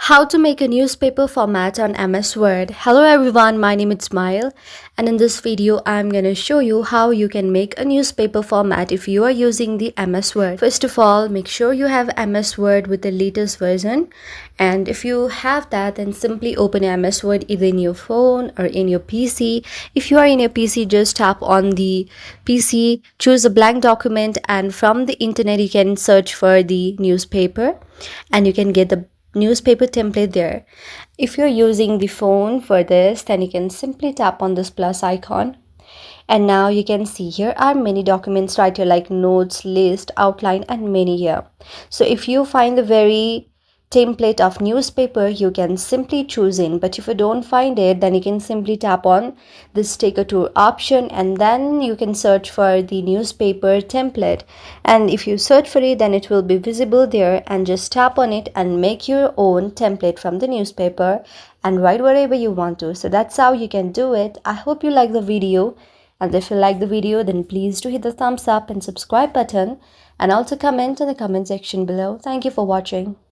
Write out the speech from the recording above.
How to make a newspaper format on MS Word. Hello everyone, my name is Smile, and in this video I'm going to show you how you can make a newspaper format if you are using the MS Word. First of all, make sure you have MS Word with the latest version, and if you have that, then simply open MS Word either in your phone or in your PC. If you are in your PC, just tap on the PC, choose a blank document, and from the internet you can search for the newspaper and you can get the newspaper template there. If you're using the phone for this, then you can simply tap on this plus icon, and now you can see here are many documents right here, like notes, list, outline, and many here. So if you find the very template of newspaper, you can simply choose in, but if you don't find it, then you can simply tap on this take a tour option, and then you can search for the newspaper template, and if you search for it, then it will be visible there, and just tap on it and make your own template from the newspaper and write whatever you want to. So that's how you can do it. I hope you like the video, and if you like the video, then please do hit the thumbs up and subscribe button, and also comment in the comment section below. Thank you for watching.